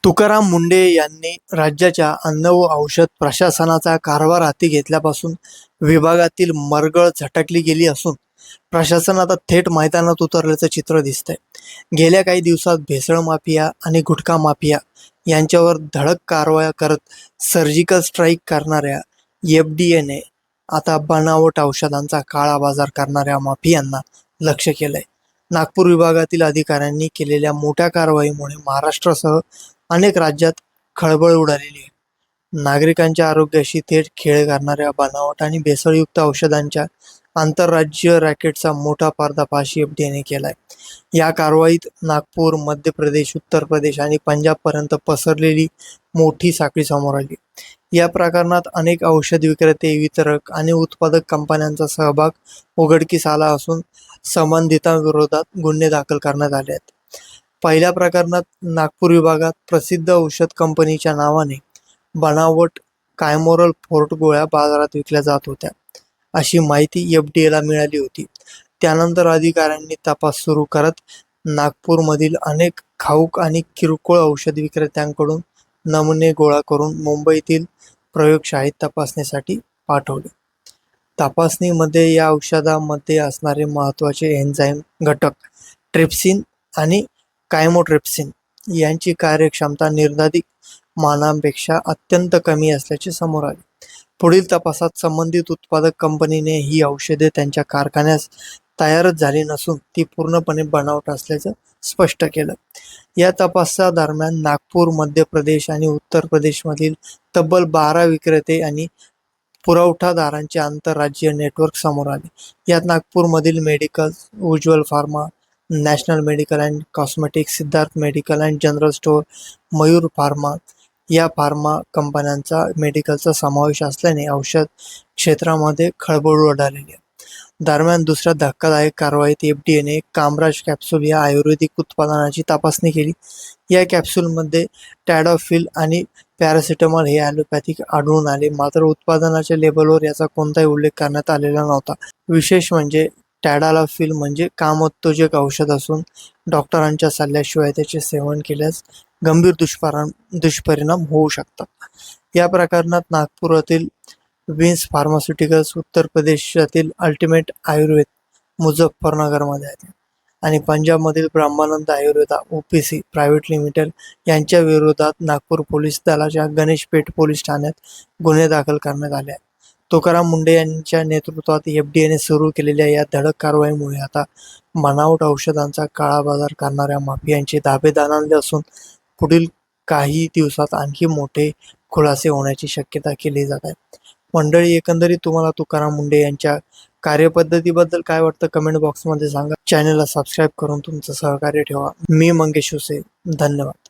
तुकाराम मुंढे यांनी राज्याच्या अन्न व औषध प्रशासनाचा कारभार हाती घेतल्यापासून विभागातील मरगळ झटकली गेली असून प्रशासन आता थेट मैदानात उतरल्याचं चित्र दिसतंय. गेल्या काही दिवसात भेसळ माफिया आणि गुटखा माफिया यांच्यावर धडक कारवाया करत सर्जिकल स्ट्राईक करणाऱ्या एफडीएने आता बनावट औषधांचा काळा बाजार करणाऱ्या माफियांना लक्ष्य केलंय. नागपूर विभागातील अधिकाऱ्यांनी केलेल्या मोठ्या कारवाईमुळे महाराष्ट्रासह अनेक राज्यात खळबळ उडालेली आहे. नागरिकांच्या आरोग्याशी थेट खेळ करणाऱ्या बनावट आणि भेसळयुक्त औषधांच्या आंतरराज्यीय रॅकेटचा मोठा पर्दाफाश एफडीएने केलाय. या कारवाईत नागपूर, मध्य प्रदेश, उत्तर प्रदेश आणि पंजाबपर्यंत पसरलेली मोठी साखळी समोर आली. या प्रकरणात अनेक औषध विक्रेते, वितरक आणि उत्पादक कंपन्यांचा सहभाग उघडकीस आला असून संबंधितांविरोधात गुन्हे दाखल करण्यात आले आहेत. पहिल्या प्रकरणात नागपूर विभागात प्रसिद्ध औषध कंपनीच्या नावाने बनावट कायमोरल फोर्ट गोळ्या बाजारात विकल्या जात होत्या अशी माहिती एफडीएला मिळाली होती. त्यानंतर अधिकाऱ्यांनी तपास सुरू करत नागपूरमधील अनेक घाऊक आणि किरकोळ औषध विक्रेत्यांकडून नमुने गोळा करून मुंबईतील प्रयोगशाळेत तपासणीसाठी पाठवले. तपासणीमध्ये या औषधामध्ये असणारे महत्त्वाचे एन्झाईम घटक ट्रिप्सिन आणि कायमोट्रिप्सिन यांची कार्यक्षमता निर्धारित मानांपेक्षा अत्यंत कमी असल्याचे समोर आले. पुढील तपासात संबंधित उत्पादक कंपनीने ही औषधे त्यांच्या कारखान्यास तयारच झाली नसून ती पूर्णपणे बनावट असल्याचं स्पष्ट केलं. या तपासादरम्यान नागपूर, मध्य प्रदेश आणि उत्तर प्रदेशमधील तब्बल 12 विक्रेते आणि पुरवठादारांचे आंतरराज्यीय नेटवर्क समोर आले. यात नागपूरमधील medical, Ujjwal pharma, national medical and cosmetics, Siddharth medical and general store, Mayur pharma या फार्मा कंपन्यांचा मेडिकलचा समावेश असल्याने औषध क्षेत्रामध्ये खळबळ उडालेली आहे. दरम्यान दुसऱ्या धक्कादायक कारवाईत एफडीएने कामराज कॅप्सूल या आयुर्वेदिक उत्पादनाची तपासणी केली. या कॅप्सूलमध्ये टॅडॉफिल आणि पॅरासिटामॉल हे ॲलोपॅथिक आढळून आले, मात्र उत्पादनाच्या लेबलवर याचा कोणताही उल्लेख करण्यात आलेला नव्हता. विशेष म्हणजे टॅडॉफिल म्हणजे कामोत्तेजक औषध असून डॉक्टरांच्या सल्ल्याशिवाय त्याचे सेवन केल्यास गंभीर दुष्परिणाम होऊ शकतात. या प्रकरणात नागपुरातील विन्स फार्मास्युटिकल्स, उत्तर प्रदेशातील अल्टिमेट आयुर्वेद मुझफ्फरनगरमध्ये आहे आणि पंजाबमधील ब्रह्मानंद आयुर्वेदा ओपीसी प्रायव्हेट लिमिटेड यांच्या विरोधात नागपूर पोलीस दलाच्या गणेश पेठ पोलीस ठाण्यात गुन्हे दाखल करण्यात आले आहेत. तुकाराम मुंढे यांच्या नेतृत्वात एफडीएने सुरू केलेल्या या धडक कारवाईमुळे आता बनावट औषधांचा काळा बाजार करणाऱ्या माफियांचे धाबे दणाणले असून पुढील काही दिवसात आणखी मोठे खुलासे होण्याची शक्यता केली जात आहे. मंडळी, एकंदरीत तुम्हाला तुकाराम मुंढे यांच्या कार्यपद्धतीबद्दल काय वाटतं कमेंट बॉक्समध्ये सांगा. चॅनलला सबस्क्राईब करून तुमचं सहकार्य ठेवा. मी मंगेश हुसेन. धन्यवाद.